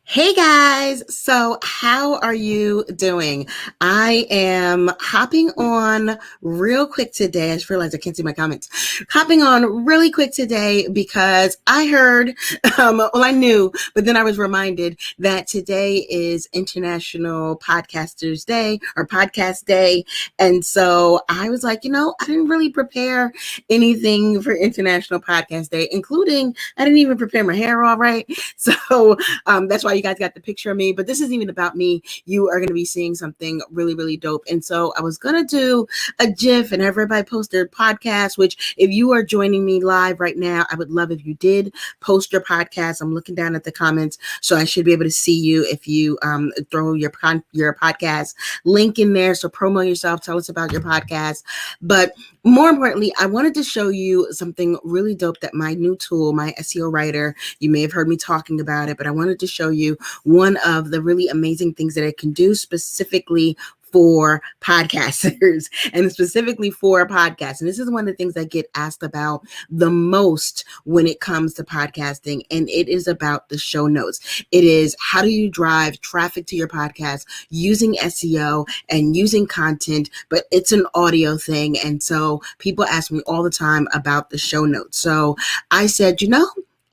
Hey guys, so how are you doing? I am hopping on real quick today. I just realized I can't see my comments. Hopping on really quick today because I heard, I knew, but then I was reminded that today is International Podcasters Day or Podcast Day. And so I was like, I didn't really prepare anything for International Podcast Day, including I didn't even prepare my hair all right. So that's why you guys got the picture of me, but this isn't even about me. You are going to be seeing something really, really dope. And so I was going to do a GIF and everybody post their podcast, which if you are joining me live right now, I would love if you did post your podcast. I'm looking down at the comments, so I should be able to see you if you throw your podcast link in there. So promo yourself, tell us about your podcast. But more importantly, I wanted to show you something really dope that my new tool, my SEO writer, you may have heard me talking about it, but I wanted to show you one of the really amazing things that it can do specifically for podcasters and specifically for podcasts. And this is one of the things I get asked about the most when it comes to podcasting. And it is about the show notes. It is how do you drive traffic to your podcast using SEO and using content, but it's an audio thing. And so people ask me all the time about the show notes. So I said,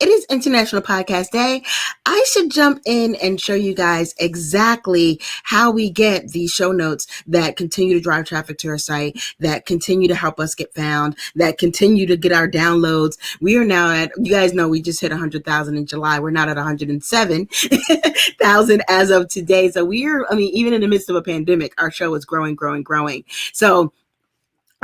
it is International Podcast Day. I should jump in and show you guys exactly how we get these show notes that continue to drive traffic to our site, that continue to help us get found, that continue to get our downloads. We are now at, you guys know we just hit 100,000 in July. We're not at 107,000 as of today. So even in the midst of a pandemic, our show is growing. So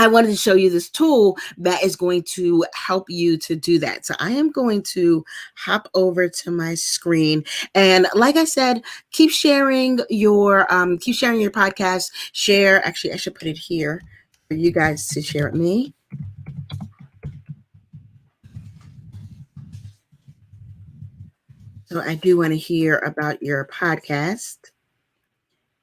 I wanted to show you this tool that is going to help you to do that. So I am going to hop over to my screen. And like I said, keep sharing your podcast. Actually, I should put it here for you guys to share with me. So I do want to hear about your podcast.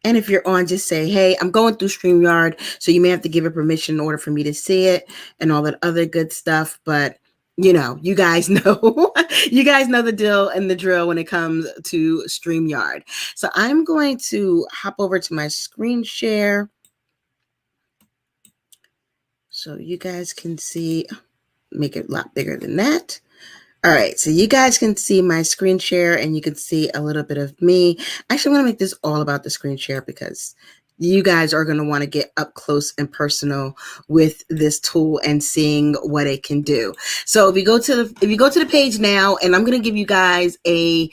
And if you're on, just say, hey, I'm going through StreamYard, so you may have to give it permission in order for me to see it and all that other good stuff. But, you guys know, you guys know the deal and the drill when it comes to StreamYard. So I'm going to hop over to my screen share so you guys can see, make it a lot bigger than that. All right, so you guys can see my screen share and you can see a little bit of me. Actually, I'm going to make this all about the screen share because you guys are going to want to get up close and personal with this tool and seeing what it can do. So if you go to the page now, and I'm going to give you guys a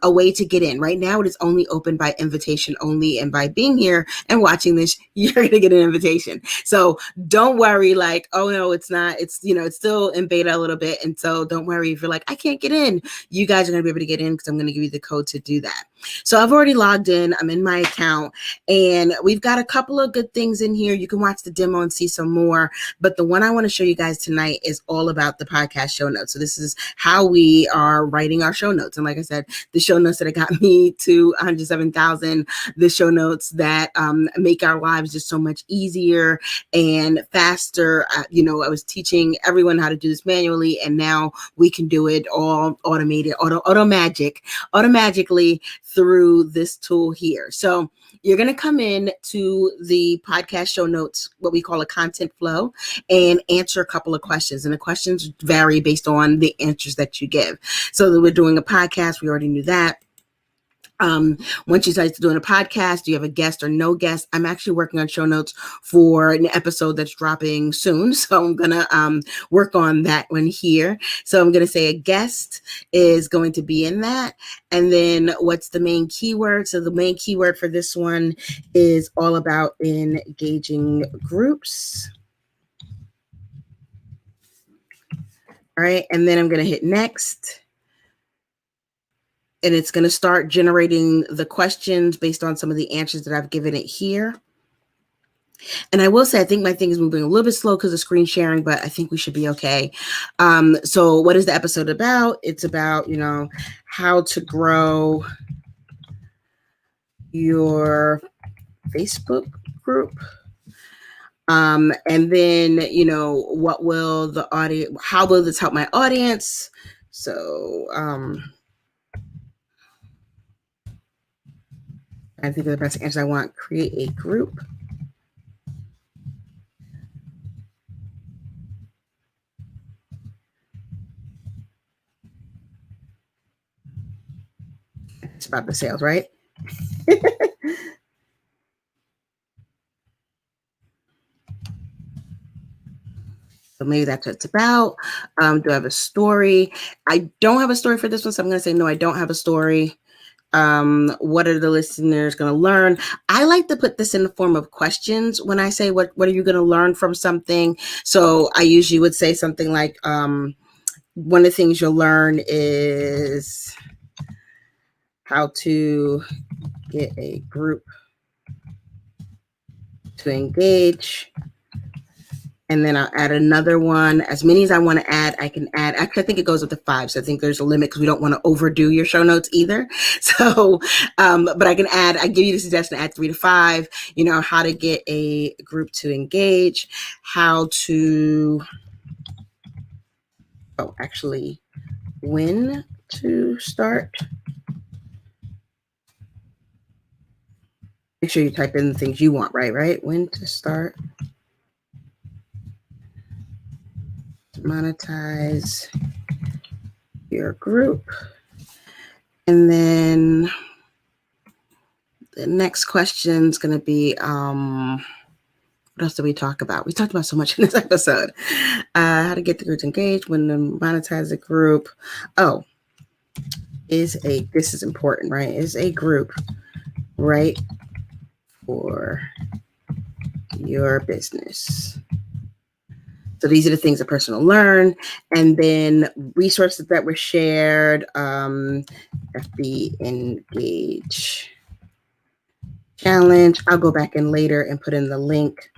way to get in. Right now, it is only open by invitation only, and by being here and watching this, you're going to get an invitation. So don't worry, like, oh no, it's not. It's it's still in beta a little bit, and so don't worry if you're like, I can't get in. You guys are going to be able to get in because I'm going to give you the code to do that. So I've already logged in. I'm in my account, and we've got a couple of good things in here. You can watch the demo and see some more, but the one I want to show you guys tonight is all about the podcast show notes. So this is how we are writing our show notes. And like I said, the show notes that got me to 107,000, the show notes that make our lives just so much easier and faster. I was teaching everyone how to do this manually, and now we can do it all automated, automatically through this tool here. So you're going to come in to the podcast show notes, what we call a content flow, and answer a couple of questions. And the questions vary based on the answers that you give. So we're doing a podcast. We already knew that. Once you start doing a podcast, do you have a guest or no guest? I'm actually working on show notes for an episode that's dropping soon. So I'm going to work on that one here. So I'm going to say a guest is going to be in that. And then what's the main keyword? So the main keyword for this one is all about engaging groups. All right. And then I'm going to hit next. And it's going to start generating the questions based on some of the answers that I've given it here. And I will say, I think my thing is moving a little bit slow because of screen sharing, but I think we should be okay. So what is the episode about? It's about, how to grow your Facebook group. And then, what will the audience, how will this help my audience? So, I think of the best answer I want. Create a group. It's about the sales, right? So maybe that's what it's about. Do I have a story? I don't have a story for this one, so I'm going to say no, I don't have a story. What are the listeners going to learn? I like to put this in the form of questions when I say what are you going to learn from something. So I usually would say something like, one of the things you'll learn is how to get a group to engage. And then I'll add another one. As many as I want to add, I can add. Actually, I think it goes up to 5. So I think there's a limit because we don't want to overdo your show notes either. So, but I can add, I give you the suggestion to add 3 to 5, how to get a group to engage, how to, when to start. Make sure you type in the things you want, right? When to start. Monetize your group. And then the next question is going to be, what else did we talk about? We talked about so much in this episode. How to get the group engaged, when to monetize the group. This is important, right? Is a group right for your business? So these are the things a person will learn. And then resources that were shared, FB Engage Challenge. I'll go back in later and put in the link.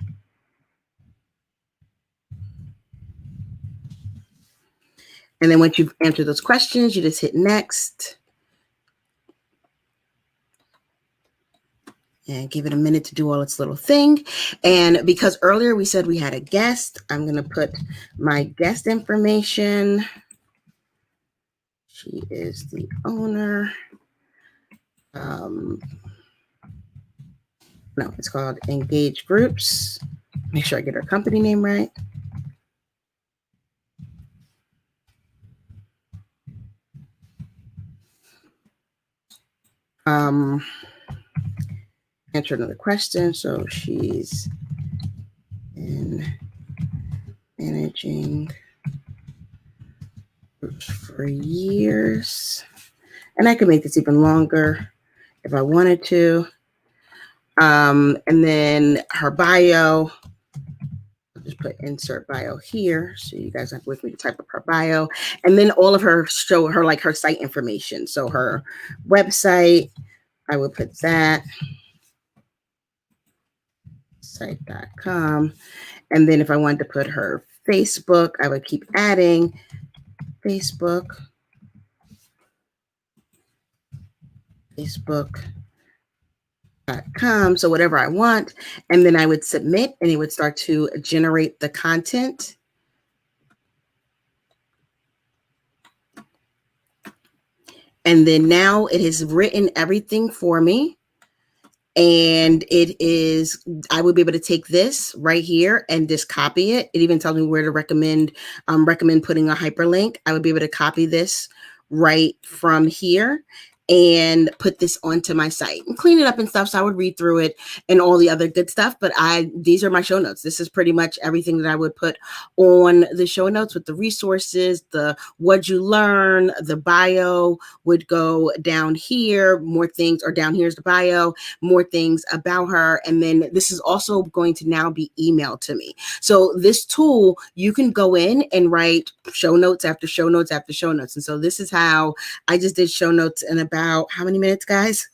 And then once you've answered those questions, you just hit next. And give it a minute to do all its little thing. And because earlier we said we had a guest, I'm going to put my guest information. She is the owner. No, it's called Engage Groups. Make sure I get her company name right. Answer another question. So she's in managing groups for years. And I could make this even longer if I wanted to. And then her bio, I'll just put insert bio here. So you guys have with me to type up her bio. And then all of her show her like her site information. So her website, I would put that. Site.com. And then if I wanted to put her Facebook, I would keep adding Facebook.com. So whatever I want. And then I would submit and it would start to generate the content. And then now it has written everything for me. And I would be able to take this right here and just copy it. It even tells me where to recommend putting a hyperlink. I would be able to copy this right from here and put this onto my site and clean it up and stuff. So I would read through it and all the other good stuff. But these are my show notes. This is pretty much everything that I would put on the show notes with the resources, the what you learn, the bio would go down here, more things, or down here's the bio, more things about her. And then this is also going to now be emailed to me. So this tool, you can go in and write show notes after show notes after show notes. And so this is how I just did show notes in about how many minutes, guys?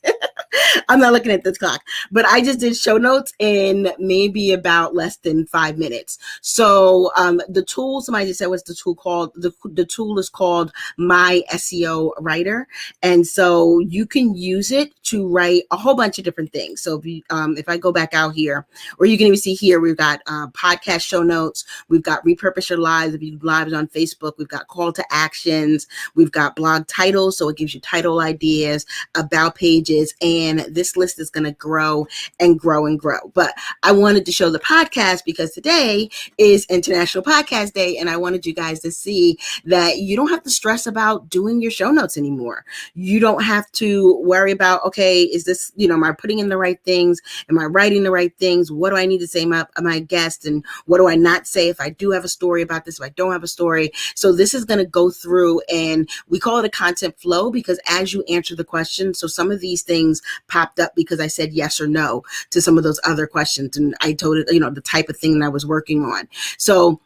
I'm not looking at this clock, but I just did show notes in maybe about less than 5 minutes. So the tool, somebody just said, what's the tool called? The tool is called My SEO Writer. And so you can use it to write a whole bunch of different things. So if I go back out here, or you can even see here, we've got podcast show notes. We've got repurpose your lives. If you do lives on Facebook, we've got call to actions. We've got blog titles. So it gives you title ideas, about pages, and and this list is going to grow and grow and grow. But I wanted to show the podcast because today is International Podcast Day, and I wanted you guys to see that you don't have to stress about doing your show notes anymore. You don't have to worry about, okay, is this, am I putting in the right things? Am I writing the right things? What do I need to say about my guest? And what do I not say if I do have a story about this, if I don't have a story? So this is going to go through, and we call it a content flow because as you answer the question, so some of these things popped up because I said yes or no to some of those other questions. And I told it, the type of thing that I was working on. So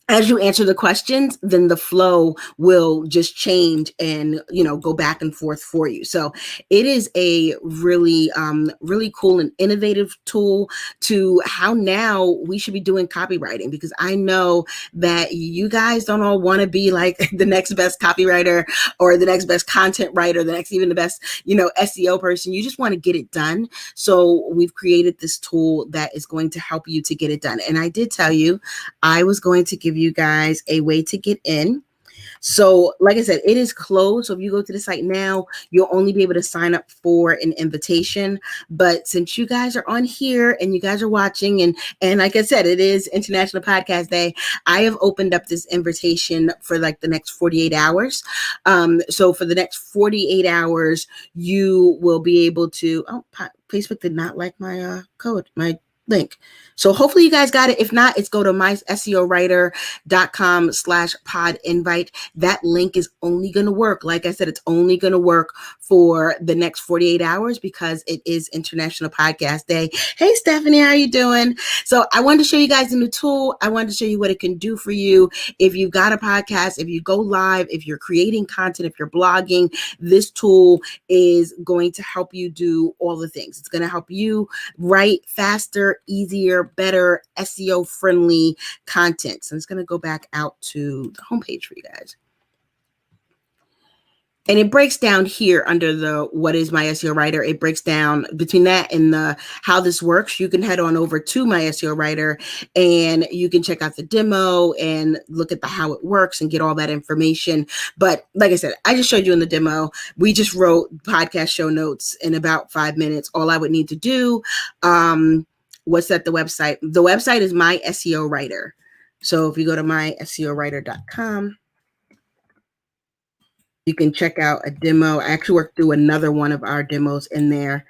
as you answer the questions, then the flow will just change and, go back and forth for you. So it is a really, really cool and innovative tool to how now we should be doing copywriting, because I know that you guys don't all want to be like the next best copywriter or the next best content writer, even the best, SEO person. You just want to get it done. So we've created this tool that is going to help you to get it done. And I did tell you I was going to give you guys a way to get in. So like I said, it is closed. So if you go to the site now, you'll only be able to sign up for an invitation. But since you guys are on here and you guys are watching, and like I said, it is International Podcast Day, I have opened up this invitation for like the next 48 hours. So for the next 48 hours, you will be able to, Facebook did not like my code, my link. So hopefully you guys got it. If not, it's go to mySEOwriter.com/pod invite. That link is only going to work. Like I said, it's only going to work for the next 48 hours because it is International Podcast Day. Hey, Stephanie, how are you doing? So I wanted to show you guys a new tool. I wanted to show you what it can do for you. If you've got a podcast, if you go live, if you're creating content, if you're blogging, this tool is going to help you do all the things. It's going to help you write faster, easier, better, SEO friendly content. So I'm just going to go back out to the homepage for you guys. And it breaks down here under the what is my SEO writer. It breaks down between that and the how this works. You can head on over to my SEO writer and you can check out the demo and look at the how it works and get all that information. But like I said, I just showed you in the demo. We just wrote podcast show notes in about 5 minutes. All I would need to do was set the website. The website is my SEO writer. So if you go to mySEOwriter.com, you can check out a demo. I actually worked through another one of our demos in there.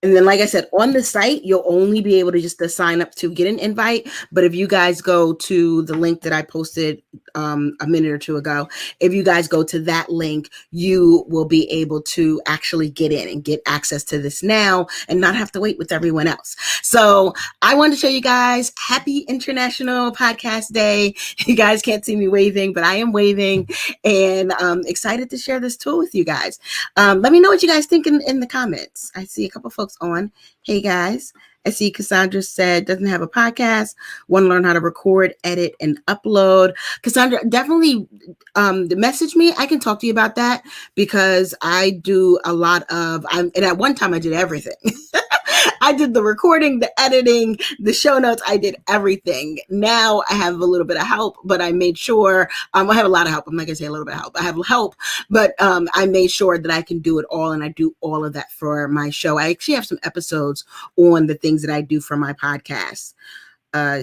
And then, like I said, on the site, you'll only be able to just sign up to get an invite. But if you guys go to the link that I posted a minute or two ago, if you guys go to that link, you will be able to actually get in and get access to this now and not have to wait with everyone else. So I wanted to show you guys happy International Podcast Day. You guys can't see me waving, but I am waving and excited to share this tool with you guys. Let me know what you guys think in the comments. I see a couple folks on. Hey guys, I see Cassandra said doesn't have a podcast, want to learn how to record, edit, and upload. Cassandra, definitely message me. I can talk to you about that because I do a lot of, and at one time I did everything. I did the recording, the editing, the show notes. I did everything. Now I have a little bit of help, but I made sure, I have a lot of help. I'm not going to say a little bit of help. I have help, but I made sure that I can do it all. And I do all of that for my show. I actually have some episodes on the things that I do for my podcast.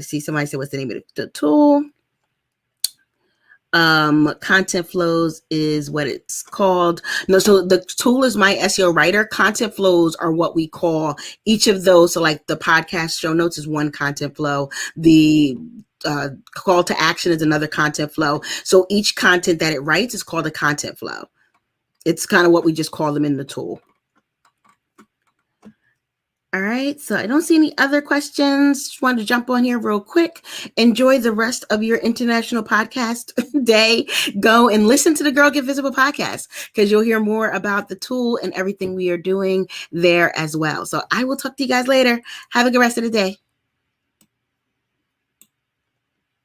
See, somebody said, what's the name of the tool? Content flows is what it's called. No, so the tool is my SEO writer. Content flows are what we call each of those. So like the podcast show notes is one content flow. The call to action is another content flow. So each content that it writes is called a content flow. It's kind of what we just call them in the tool. All right, so I don't see any other questions. Just wanted to jump on here real quick. Enjoy the rest of your International Podcast Day. Go and listen to the Girl Get Visible podcast because you'll hear more about the tool and everything we are doing there as well. So I will talk to you guys later. Have a good rest of the day.